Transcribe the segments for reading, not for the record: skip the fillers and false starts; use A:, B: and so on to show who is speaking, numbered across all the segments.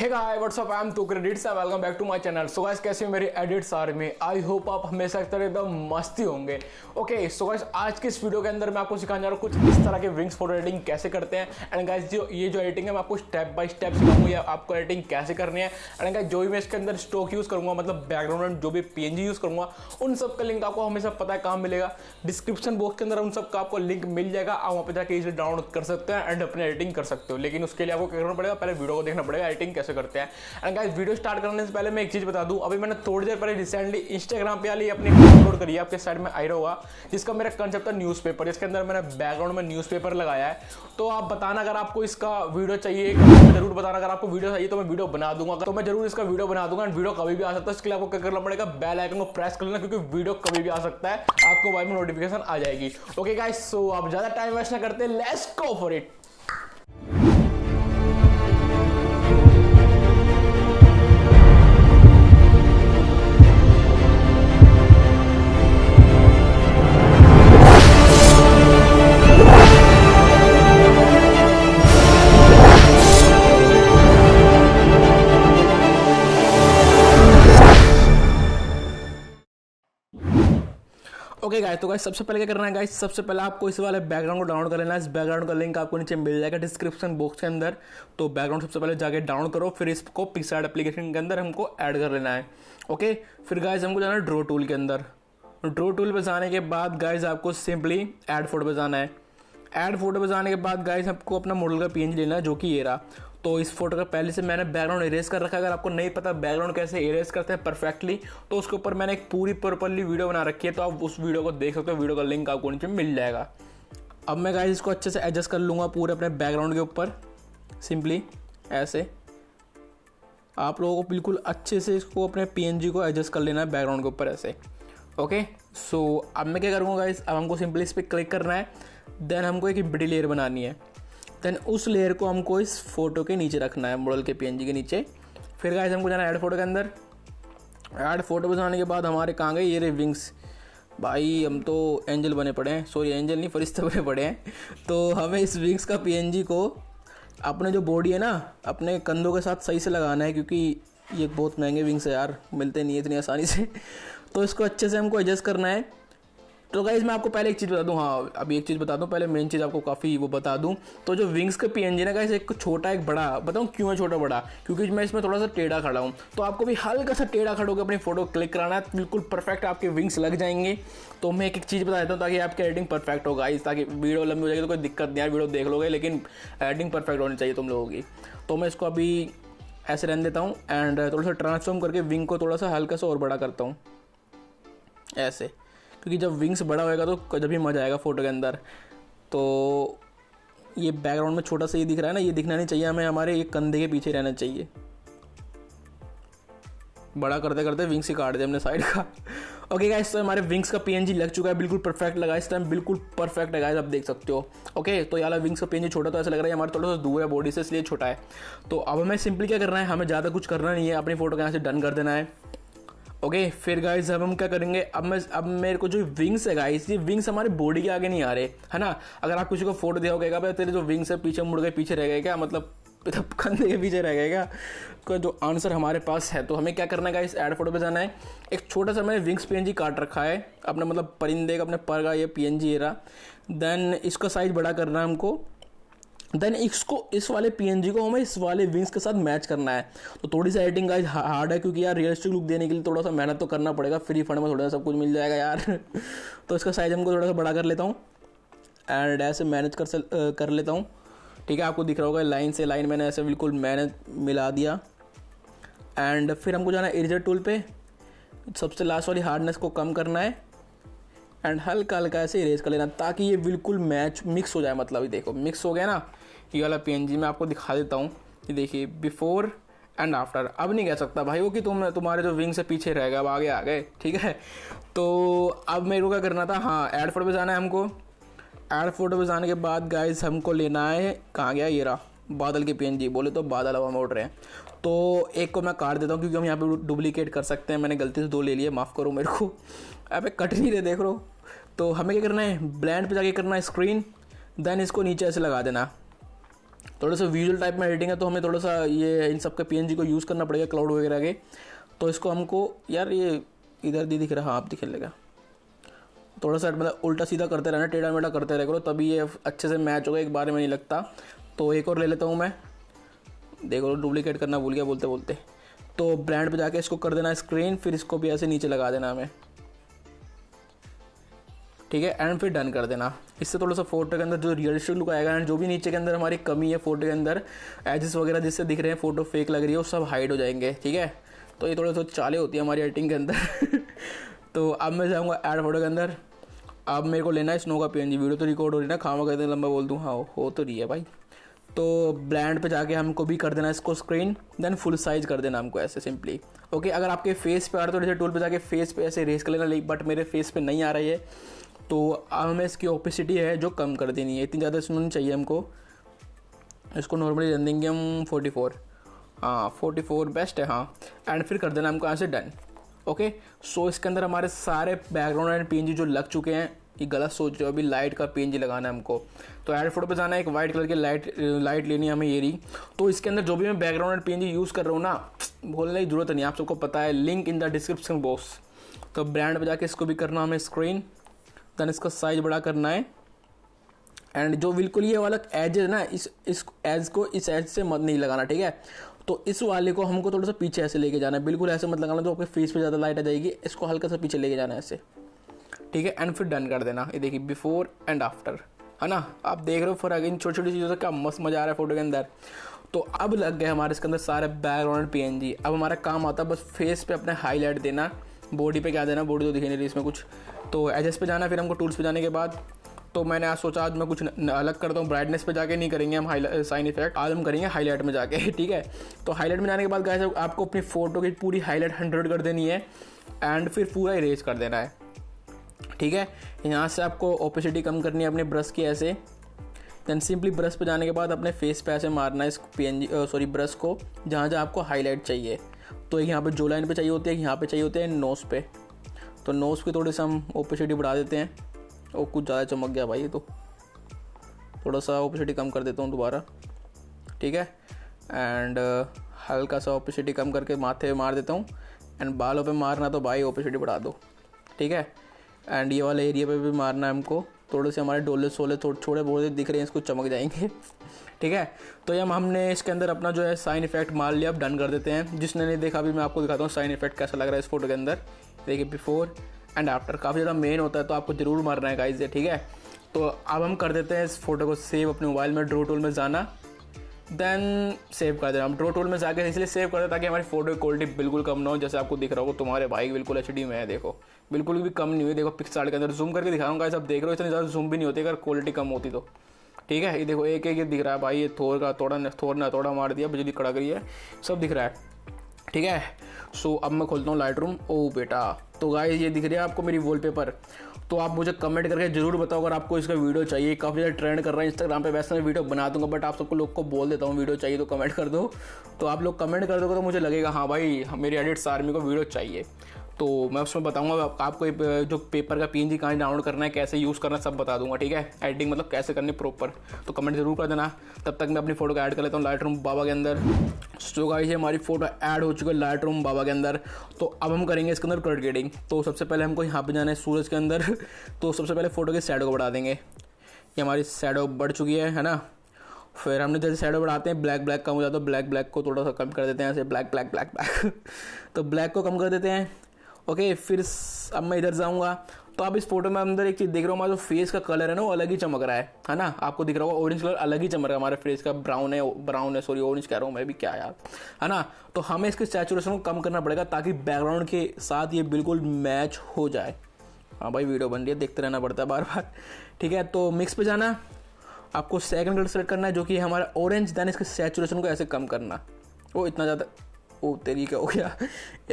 A: Hey guys what's up, I am Tauqeer edits, welcome back to my channel. So guys कैसे मेरे edits आ रहे हैं, I hope आप हमेशा की तरह एकदम मस्ती होंगे। ओके सो गाइस आज के इस वीडियो के अंदर मैं आपको सिखाने जा रहा हूँ कुछ इस तरह के विंग्स फोटो एडिटिंग कैसे करते हैं। एंड गाइस जो एडिटिंग है मैं आपको स्टेप बाय स्टेप सिखाऊंगा या आपको एडिटिंग कैसे करनी है। एंड गाइस जो भी मैं इसके अंदर स्टॉक यूज़ करूँगा, मतलब बैकग्राउंड जो भी PNG यूज़ करूँगा, उन सब का लिंक आपको हमेशा पता है कहाँ मिलेगा। डिस्क्रिप्शन बॉक्स के अंदर उन सब का आपको लिंक मिल जाएगा, आप वहाँ पे जाके इसे डाउनलोड कर सकते हैं एंड अपनी एडिटिंग कर सकते हो। लेकिन उसके लिए आपको क्या करना पड़ेगा, पहले वीडियो को देखना पड़ेगा एडिटिंग कैसे करते हैं। एंड गाइस वीडियो स्टार्ट करने से पहले मैं एक चीज बता दूं, अभी मैंने थोड़ी देर पहले रिसेंटली इंस्टाग्राम पे वाली अपनी अपलोड करी है, आपके साइड में आई रहा होगा, जिसका मेरा कंसेप्ट था न्यूज़पेपर, जिसके अंदर मैंने बैकग्राउंड में न्यूज़पेपर लगाया है। तो आप बताना अगर आपको इसका वीडियो चाहिए, कमेंट में जरूर बताना। अगर आपको वीडियो चाहिए तो मैं वीडियो बना दूंगा, तो मैं जरूर इसका वीडियो बना दूंगा। एंड वीडियो कभी भी आ सकता है, इसके लिए आपको क्या करना पड़ेगा, बेल आइकन को प्रेस कर लेना, क्योंकि वीडियो कभी भी आ सकता है, आपको मोबाइल में नोटिफिकेशन आ जाएगी। ओके गाइस, सो आप ज्यादा टाइम वेस्ट ना करते, let's go for it. Okay guys, तो गाइस सबसे पहले क्या करना है गाइस, सबसे पहले आपको इस वाले बैकग्राउंड को डाउनलोड कर लेना है। इस बैकग्राउंड का लिंक आपको नीचे मिल जाएगा डिस्क्रिप्शन बॉक्स के अंदर। तो बैकग्राउंड सबसे पहले जाके डाउनलोड करो, फिर इसको पिक्सार्ट एप्लीकेशन के अंदर हमको ऐड कर लेना है। ओके, फिर गाइस हमको जाना है ड्रॉ टूल के अंदर। ड्रॉ टूल पे जाने के बाद गाइस आपको सिंपली ऐड फोटो पे जाना है। ऐड फोटो पे जाने के बाद गाइस आपको अपना मॉडल का PNG लेना है, जो कि ये रहा। तो इस फोटो का पहले से मैंने बैकग्राउंड इरेज कर रखा है। अगर आपको नहीं पता बैकग्राउंड कैसे इरेज करते हैं परफेक्टली, तो उसके ऊपर मैंने एक पूरी प्रॉपर्ली वीडियो बना रखी है, तो आप उस वीडियो को देख सकते हो। वीडियो का लिंक आपको नीचे मिल जाएगा। अब मैं गाइस इसको अच्छे से एडजस्ट कर लूँगा पूरे अपने बैकग्राउंड के ऊपर, सिंपली ऐसे। आप लोगों को बिल्कुल अच्छे से इसको अपने PNG को एडजस्ट कर लेना है बैकग्राउंड के ऊपर ऐसे। ओके, सो अब मैं क्या करूँगा गाइस, अब हमको सिंपली इस पर क्लिक करना है। देन हमको एक बड़ी लेयर बनानी है। देन उस लेयर को हमको इस फोटो के नीचे रखना है, मॉडल के PNG के नीचे। फिर गाइस हमको जाना है ऐड फोटो के अंदर। ऐड फोटो पे जाने के बाद हमारे कहाँ गए ये रे विंग्स। भाई हम तो एंजल बने पड़े हैं, सॉरी एंजल नहीं, फरिश्ते बने पड़े हैं। तो हमें इस विंग्स का PNG को अपने जो बॉडी है ना, अपने कंधों के साथ सही से लगाना है, क्योंकि ये बहुत महंगे विंग्स है यार, मिलते नहीं है इतनी आसानी से। तो इसको अच्छे से हमको एडजस्ट करना है। तो गाइस मैं आपको पहले एक चीज़ बता दूं, हाँ अभी एक चीज़ बता दूं, पहले मेन चीज़ आपको काफ़ी वो बता दूं। तो जो विंग्स का PNG ना गाइस, एक छोटा एक बड़ा, बताऊं क्यों है छोटा बड़ा, क्योंकि मैं इसमें थोड़ा सा टेढ़ा खड़ा हूं। तो आपको भी हल्का सा टेढ़ा खड़ा होकर अपनी फोटो क्लिक कराना है, बिल्कुल परफेक्ट आपके विंग्स लग जाएंगे। तो मैं एक चीज़ बता देता हूँ ताकि आपकी एडिटिंग परफेक्ट हो गाइस, ताकि वीडियो लंबी हो जाएगी तो कोई दिक्कत नहीं है, वीडियो देख लोगे, लेकिन एडिटिंग परफेक्ट होनी चाहिए तुम लोगों की। तो मैं इसको अभी ऐसे रहने देता हूँ एंड थोड़ा सा ट्रांसफॉर्म करके विंग को थोड़ा सा हल्का सा और बड़ा करता हूँ ऐसे, क्योंकि जब विंग्स बड़ा होएगा तो जब भी मजा आएगा फोटो के अंदर। तो ये बैकग्राउंड में छोटा सा ये दिख रहा है ना, ये दिखना नहीं चाहिए हमें, हमारे ये कंधे के पीछे रहना चाहिए। बड़ा करते करते विंग्स ही काट दे हमने साइड का। ओके गाइस, तो हमारे विंग्स का PNG लग चुका है, बिल्कुल परफेक्ट लगा इस टाइम, बिल्कुल परफेक्ट है गाइस, आप देख सकते हो। ओके, तो यार विंग्स का PNG छोटा तो ऐसा लग रहा है हमारे थोड़ा सा दूर है बॉडी से, इसलिए छोटा है। तो अब हमें सिंपली क्या करना है, हमें ज़्यादा कुछ करना नहीं है, अपनी फोटो को यहाँ से डन कर देना है। ओके, फिर गाइस अब हम क्या करेंगे, अब मेरे को जो विंग्स है गाइस, ये विंग्स हमारे बॉडी के आगे नहीं आ रहे, है ना। अगर आप किसी को फोटो दिया होगा भाई तेरे जो विंग्स है पीछे मुड़ गए, पीछे रह गए क्या, मतलब कंधे के पीछे रह गए क्या, तो जो आंसर हमारे पास है। तो हमें क्या करना है गाइस, ऐड फोटो पे जाना है। एक छोटा सा मैंने विंग्स PNG काट रखा है अपने, मतलब परिंदे का, अपने पर का ये PNG ये रहा। देन इसका साइज बड़ा करना है हमको। देन इसको, इस वाले PNG को हमें इस वाले विंग्स के साथ मैच करना है। तो थोड़ी सी एडिटिंग गाइस हार्ड है, क्योंकि यार रियलिस्टिक लुक देने के लिए थोड़ा सा मेहनत तो करना पड़ेगा, फ्री फंड में थोड़ा सा सब कुछ मिल जाएगा यार। तो इसका साइज हमको थोड़ा सा बड़ा कर लेता हूँ एंड ऐसे मैनेज कर लेता हूँ। ठीक है, आपको दिख रहा होगा लाइन से लाइन मैंने ऐसे बिल्कुल मैनेज मिला दिया। एंड फिर हमको जाना है इरेजर टूल पे, सबसे लास्ट वाली हार्डनेस को कम करना है एंड हल्का हल्का ऐसे इरेज कर लेना, ताकि ये बिल्कुल मिक्स हो जाए। मतलब ये देखो मिक्स हो गया ना, ये वाला PNG मैं आपको दिखा देता हूँ। ये देखिए बिफोर एंड आफ्टर। अब नहीं कह सकता भाई वो कि तुम्हारे जो विंग से पीछे रह गए, अब आगे आ गए, ठीक है। तो अब मेरे को क्या करना था, हाँ ऐड फोटो पे जाना है हमको। ऐड फोटो पे जाने के बाद गाइस हमको लेना है, कहाँ गया ये रहा, बादल के PNG, बोले तो बादल हवा में उड़ रहे हैं। तो एक को मैं काट देता हूँ, क्योंकि हम यहाँ पे डुप्लीकेट कर सकते हैं, मैंने गलती से 2 ले लिए, माफ़ करो मेरे को। अबे कट नहीं रहे, देख लो। तो हमें क्या करना है, ब्लेंड पे जाके करना है स्क्रीन, देन इसको नीचे ऐसे लगा देना। थोड़ा सा विजुअल टाइप में एडिटिंग है तो हमें थोड़ा सा ये इन सब के PNG को यूज़ करना पड़ेगा क्लाउड वगैरह के। तो इसको हमको यार ये इधर दिख रहा, हाँ आप दिखे लेगा, थोड़ा सा मतलब उल्टा सीधा करते रहना, टेढ़ा मेढ़ा करते रह करो, तभी ये अच्छे से मैच होगा, एक बार में नहीं लगता। तो एक और ले लेता हूँ मैं, देखो डुप्लीकेट करना भूल गया बोलते बोलते। तो ब्रांड पे जाके इसको कर देना स्क्रीन, फिर इसको भी ऐसे नीचे लगा देना हमें, ठीक है, एंड फिर डन कर देना। इससे थोड़ा सा फोटो के अंदर जो रियलिस्टिक लुक आएगा, एंड जो भी नीचे के अंदर हमारी कमी है फोटो के अंदर, एजेस वगैरह जिससे दिख रहे हैं फोटो फेक लग रही है, वो सब हाइड हो जाएंगे, ठीक है। तो ये थोड़ा सा चाले होती है हमारी एडिटिंग के अंदर। तो अब मैं जाऊँगा ऐड फोटो के अंदर। अब मेरे को लेना है स्नो का PNG, वीडियो तो रिकॉर्ड हो रही है ना, खामा कहते लंबा बोल दूँ, हाँ हो तो रही है भाई। तो ब्रांड पे जाके हमको भी कर देना इसको स्क्रीन, देन फुल साइज कर देना हमको ऐसे सिंपली, ओके। अगर आपके फेस पे आ रहा है तो जैसे टूल पे जाके फेस पे ऐसे रेस कर लेना, बट मेरे फेस पे नहीं आ रही है, तो अब हमें इसकी ओपेसिटी है जो कम कर देनी है, इतनी ज़्यादा स्नो नहीं चाहिए हमको। इसको नॉर्मली रन देंगे हम 44, हाँ 44 बेस्ट है, हाँ। एंड फिर कर देना हमको यहाँ से डन, ओके। सो इसके अंदर हमारे सारे बैकग्राउंड एंड PNG जो लग चुके हैं, ये गलत सोच रहे हो, अभी लाइट का PNG लगाना है हमको। तो ऐड फोटो पे जाना है, एक वाइट कलर की लाइट लेनी है हमें, ये रही। तो इसके अंदर जो भी मैं बैकग्राउंड एंड PNG यूज़ कर रहा हूँ ना, बोलने की जरूरत नहीं, आप सबको पता है, link in the description box. तो ब्रांड पे जाके इसको भी करना हमें स्क्रीन, देन इसका साइज बड़ा करना है। एंड जो बिल्कुल ये वाला एज है ना, इस एज को इस एज से मत नहीं लगाना, ठीक है। तो इस वाले को हमको थोड़ा सा पीछे ऐसे लेके जाना है, बिल्कुल ऐसे मत लगाना तो आपके फेस पे ज़्यादा लाइट आ जाएगी, इसको हल्का सा पीछे लेके जाना है ऐसे, ठीक है। एंड फिर डन कर देना। ये देखिए बिफोर एंड आफ्टर, है ना, आप देख रहे हो फर्क, इन छोटी छोटी चीज़ों से क्या मस्त मज़ा आ रहा है फोटो के अंदर। तो अब लग गए हमारे इसके अंदर सारे बैकग्राउंड PNG। अब हमारा काम आता है बस फेस पे अपने हाईलाइट देना, बॉडी पे क्या देना, बॉडी तो दिखे नहीं रही इसमें कुछ। तो एजेस पे जाना, फिर हमको टूल्स पे जाने के बाद, तो मैंने आज सोचा आज मैं कुछ अलग करता हूँ, ब्राइटनेस पे जाके नहीं करेंगे हम साइन इफेक्ट, आज हम करेंगे हाईलाइट में जाके, ठीक है। तो हाईलाइट में जाने के बाद गाइस आपको अपनी फोटो की पूरी हाईलाइट 100 कर देनी है, एंड फिर पूरा इरेज कर देना है, ठीक है। यहाँ से आपको ओपेसिटी कम करनी है अपने ब्रश की ऐसे, देन सिंपली ब्रश पे जाने के बाद अपने फेस पे ऐसे मारना है इस ब्रश को, जहाँ जहाँ आपको हाईलाइट चाहिए। तो यहाँ पे जो लाइन पे चाहिए होती है, यहाँ पे चाहिए होते हैं नोज़ पे, तो नोज़ की थोड़ी सा हम ओपेसिटी बढ़ा देते हैं। और कुछ ज़्यादा चमक गया भाई, ये तो थोड़ा सा ओपेसिटी कम कर देता हूँ दोबारा, ठीक है। एंड हल्का सा ओपेसिटी कम करके माथे पे मार देता हूँ, एंड बालों पे मारना तो भाई ओपेसिटी बढ़ा दो, ठीक है। एंड ये वाले एरिया पे भी मारना है हमको, थोड़े से हमारे डोले सोले थोड़े बहुत दिख रहे हैं, इसको चमक जाएंगे, ठीक है। तो ये हमने इसके अंदर अपना जो है साइन इफेक्ट मार लिया। अब डन कर देते हैं। जिसने नहीं देखा अभी मैं आपको दिखाता हूँ साइन इफेक्ट कैसा लग रहा है इस फोटो के अंदर। देखिए बिफोर एंड आफ्टर काफ़ी ज़्यादा मेन होता है, तो आपको ज़रूर मारना है गाइस, ठीक है। तो अब हम कर देते हैं इस फोटो को सेव अपने मोबाइल में, ड्रॉ टूल में जाना, देन सेव कर देना। हम ड्रॉ टूल में जाकर इसलिए सेव कर दें ताकि हमारी फोटो की क्वालिटी बिल्कुल कम ना हो। जैसे आपको दिख रहा होगा तुम्हारे भाई बिल्कुल HD में है, देखो बिल्कुल भी कम नहीं हुई। देखो पिक्सार्ट के अंदर जूम करके दिखाऊंगा, सब देख रहे हो इतनी ज़्यादा जूम भी नहीं होती अगर क्वालिटी कम होती तो, ठीक है। ये देखो एक एक दिख रहा है भाई, ये थोड़ा ना थोड़ा मार दिया, बिजली कड़क रही है, सब दिख रहा है, ठीक है। सो अब मैं खोलता हूँ लाइट रूम। ओ बेटा, तो गाइस ये दिख रही है आपको मेरी वॉलपेपर। तो आप मुझे कमेंट करके जरूर बताओ अगर आपको इसका वीडियो चाहिए। काफ़ी ज़्यादा ट्रेंड कर रहा है इंस्टाग्राम पे, वैसे मैं वीडियो बना दूंगा, बट आप सबको लोग को बोल देता हूँ वीडियो चाहिए तो कमेंट कर दो। तो आप लोग कमेंट कर दोगे तो मुझे लगेगा हाँ भाई मेरी एडिट्स आर्मी को वीडियो चाहिए। तो मैं उसमें बताऊंगा आपको जो पेपर का PNG कहाँ डाउनलोड करना है, कैसे यूज़ करना है, सब बता दूंगा, ठीक है। एडिटिंग मतलब कैसे करनी प्रॉपर, तो कमेंट जरूर कर देना। तब तक मैं अपनी फोटो को ऐड कर लेता हूँ लाइट रूम बाबा के अंदर। सो गाइस ये हमारी फोटो ऐड हो चुकी है लाइट रूम बाबा के अंदर। तो अब हम करेंगे इसके अंदर कलर ग्रेडिंग। तो सबसे पहले हमको यहाँ पे जाना है सूरज के अंदर। तो सबसे पहले फोटो के शैडो को बढ़ा देंगे। ये हमारी शैडो बढ़ चुकी है ना। फिर हमने जैसे शैडो बढ़ाते हैं ब्लैक कम हो जाता है, ब्लैक को थोड़ा सा कम कर देते हैं ऐसे, ब्लैक। तो ब्लैक को कम कर देते हैं, ओके। फिर अब मैं इधर जाऊंगा तो आप इस फोटो में अंदर एक चीज़ देख रहे हो, हमारा जो फेस का कलर है ना वो अलग ही चमक रहा है ना। आपको दिख रहा होगा ऑरेंज कलर अलग ही चमक रहा है हमारे फेस का, ब्राउन है सॉरी ऑरेंज कह रहा हूँ मैं भी, क्या यार, है ना। तो हमें इसके सैचुरेशन को कम करना पड़ेगा ताकि बैकग्राउंड के साथ ये बिल्कुल मैच हो जाए। हाँ भाई वीडियो बन रही है, देखते रहना पड़ता है बार बार, ठीक है। तो मिक्स पे जाना, आपको सेकंड कलर सेलेक्ट करना है जो कि हमारा ऑरेंज, देन इसके सैचुरेशन को ऐसे कम करना। वो इतना ज़्यादा, ओ तरीका हो गया,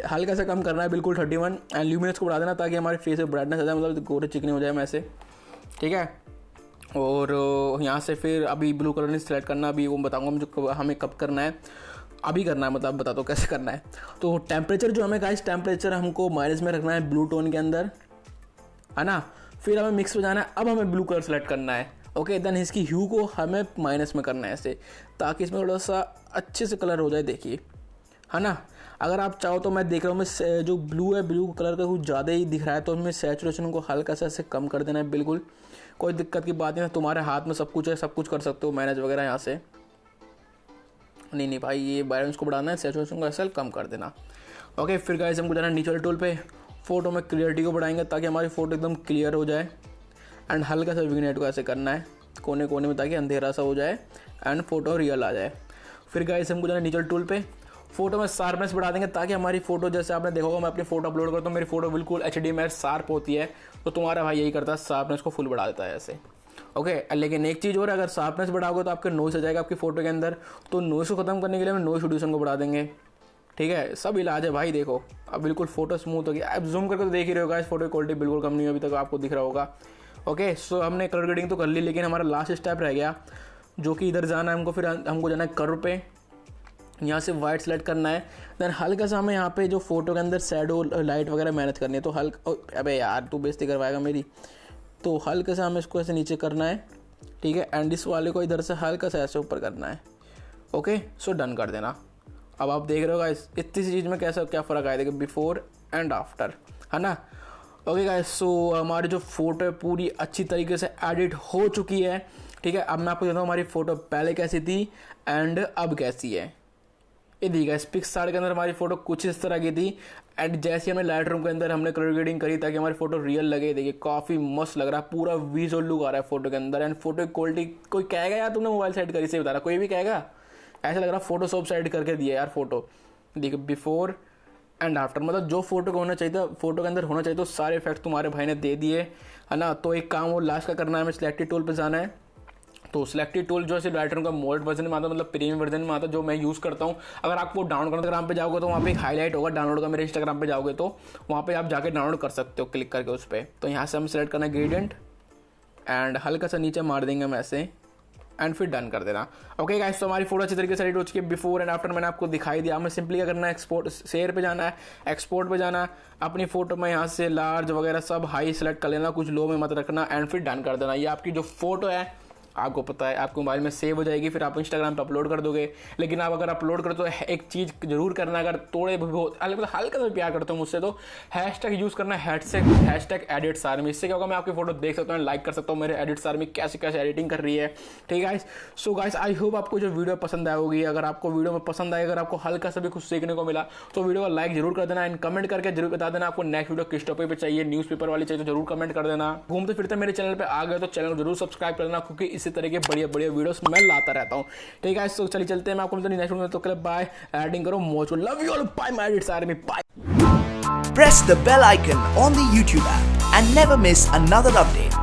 A: हल्का सा कम करना है बिल्कुल 31। एंड ल्यूमिनेंस को बढ़ा देना ताकि हमारे फेस पे ब्राइटनेस आ जाए, मतलब गोरे चिकने हो जाए ऐसे, ठीक है। और यहाँ से फिर अभी ब्लू कलर नहीं सेलेक्ट करना, अभी वो बताऊँगा मुझे हमें कब करना है, अभी करना है, मतलब बता दो कैसे करना है। तो टेम्परेचर जो हमें गाइस, टेम्परेचर हमको माइनस में रखना है ब्लू टोन के अंदर, है ना। फिर हमें मिक्स पे जाना है, अब हमें ब्लू कलर सेलेक्ट करना है ओके, देन इसकी ह्यू को हमें माइनस में करना है ऐसे, ताकि इसमें थोड़ा सा अच्छे से कलर हो जाए, देखिए, है ना। अगर आप चाहो तो मैं देख रहा हूँ मैं जो ब्लू है, ब्लू कलर का कुछ ज़्यादा ही दिख रहा है, तो हमें सैचुरेशन को हल्का सा ऐसे कम कर देना है। बिल्कुल कोई दिक्कत की बात नहीं है, तुम्हारे हाथ में सब कुछ है, सब कुछ कर सकते हो मैनेज वगैरह यहाँ से। नहीं भाई, ये बैलेंस को बढ़ाना है, सैचुरेशन को ऐसे कम कर देना। ओके, फिर गाइस हमको जाना है नीचे वाले टूल पे, फोटो में क्लियरिटी को बढ़ाएंगे ताकि हमारी फ़ोटो एकदम क्लियर हो जाए। एंड हल्का सा विग्नेट को ऐसे करना है कोने कोने में, ताकि अंधेरा सा हो जाए एंड फोटो रियल आ जाए। फिर गाइस हमको जाना है नीचे वाले टूल पे, फोटो में शार्पनेस बढ़ा देंगे ताकि हमारी फोटो, जैसे आपने देखा होगा मैं अपनी फोटो अपलोड करता हूँ, मेरी फोटो बिल्कुल HD में शार्प होती है, तो तुम्हारा भाई यही करता है, शार्पनेस को फुल बढ़ा देता है ऐसे। ओके, लेकिन एक चीज़ और, अगर शार्पनेस बढ़ाओगे तो आपके नॉइस आ जाएगा आपकी फोटो के अंदर, तो नॉइस को खत्म करने के लिए हम नॉइस रिड्यूशन को बढ़ा देंगे। ठीक है, सब इलाज है भाई। देखो अब बिल्कुल फोटो स्मूथ हो गया, आप जूम करके तो देख ही रहे होगा, इस फोटो की क्वालिटी बिल्कुल कम नहीं है, अभी तक आपको दिख रहा होगा। ओके, सो हमने कलर ग्रेडिंग तो कर ली, लेकिन हमारा लास्ट स्टेप रह गया, जो कि इधर जाना है हमको। फिर हमको जाना है कर्व पे, यहाँ से वाइट सेलेक्ट करना है। देन हल्का सा हमें यहाँ पे जो फोटो के अंदर शैडो लाइट वगैरह मैनेज करनी है, तो हल्का, अबे यार तू बेइज्जती करवाएगा मेरी, तो हल्का सा हमें इसको ऐसे नीचे करना है। ठीक है, एंड इस वाले को इधर से हल्का सा ऐसे ऊपर करना है। ओके, सो डन कर देना। अब आप देख रहे हो गाइस, इतनी सी चीज़ में कैसा क्या फ़र्क आया, देखिए बिफोर एंड आफ्टर, है ना। ओके गाइस, सो हमारी जो फोटो है पूरी अच्छी तरीके से एडिट हो चुकी है। ठीक है, अब मैं आपको बताता हूँ हमारी फ़ोटो पहले कैसी थी एंड अब कैसी है। ये देखिए पिक्सार्ट के अंदर हमारी फोटो कुछ इस तरह की थी, एंड जैसे हमने लाइट रूम के अंदर हमने कलर ग्रेडिंग करी ताकि हमारी फोटो रियल लगे। देखिए काफ़ी मस्त लग रहा है, पूरा विजुअल लुक आ रहा है फोटो के अंदर। एंड फोटो की क्वालिटी, कोई कहेगा यार तुमने मोबाइल साइड करी से बता रहा, कोई भी कहेगा, ऐसा लग रहा फोटोशॉप साइड करके दिया यार फोटो। देखिए बिफोर एंड आफ्टर, मतलब जो फोटो को होना चाहिए था, फोटो के अंदर होना चाहिए, तो सारे इफेक्ट तुम्हारे भाई ने दे दिए, है ना। तो एक काम वो लास्ट का करना है, हमें सिलेक्टेड टूल पर जाना है। तो सिलेक्टेड टूल जो है लाइटरूम का मोल्ड वर्जन में आता है, मतलब प्रीमियम वर्जन में आता है, जो मैं यूज़ करता हूँ। अगर आपको डाउनलोड इंस्टाग्राम पे जाओगे तो वहाँ पे एक हाईलाइट होगा डाउनलोड का, मेरे इंस्टाग्राम पे जाओगे तो वहाँ पे आप जाके डाउनलोड कर सकते हो क्लिक करके उस पर। तो यहाँ से हम सेलेक्ट करना है ग्रेडियंट, एंड हल्का सा नीचे मार देंगे हम ऐसे, एंड फिर डन कर देना। ओके गाइस, तो हमारी फोटो अच्छी तरीके से एडिट हो चुकी है। बिफोर एंड आफ्टर मैंने आपको दिखाई दिया। हमें सिंपली क्या करना है, एक्सपोर्ट शेयर पे जाना है, एक्सपोर्ट पे जाना है, अपनी फोटो में यहाँ से लार्ज वगैरह सब हाई सेलेक्ट कर लेना, कुछ लो में मत रखना, एंड फिर डन कर देना। ये आपकी जो फोटो है आपको पता है आपके मोबाइल में सेव हो जाएगी, फिर आप इंस्टाग्राम पे अपलोड कर दोगे। लेकिन आप अगर अपलोड करो तो एक चीज़ जरूर करना, अगर थोड़े बहुत हल्का सा प्यार करते हो मुझसे, तो हैशटैग यूज़ करना है, हैशटैग एडिट्स आर्मी। इससे क्या होगा, मैं आपकी फोटो देख सकता हूँ, लाइक कर सकता हूँ मेरे एडिट्स आर्मी कैसे कैसे एडिटिंग कर रही है। ठीक है guys, so guys I hope आपको जो वीडियो पसंद आई होगी। अगर आपको वीडियो में पसंद आए, अगर आपको हल्का सा भी कुछ सीखने को मिला, तो वीडियो को लाइक जरूर कर देना, एंड कमेंट करके जरूर बता देना आपको नेक्स्ट वीडियो किस टॉपिक पे चाहिए, न्यूज़पेपर वाली चाहिए तो जरूर कमेंट कर देना। घूमते फिरते मेरे चैनल पे आ गए तो चैनल को जरूर सब्सक्राइब कर देना, क्योंकि इसी तरह के बढ़िया वीडियोस मैं लाता रहता हूं। ठीक है, तो चलिए चलते हैं, मैं आपको नेक्स्ट वीडियो में, तो क्लब बाय, एडिटिंग करो, मौज, love you all, bye my edits army, bye.
B: Press the bell icon on the YouTube app and never miss another update.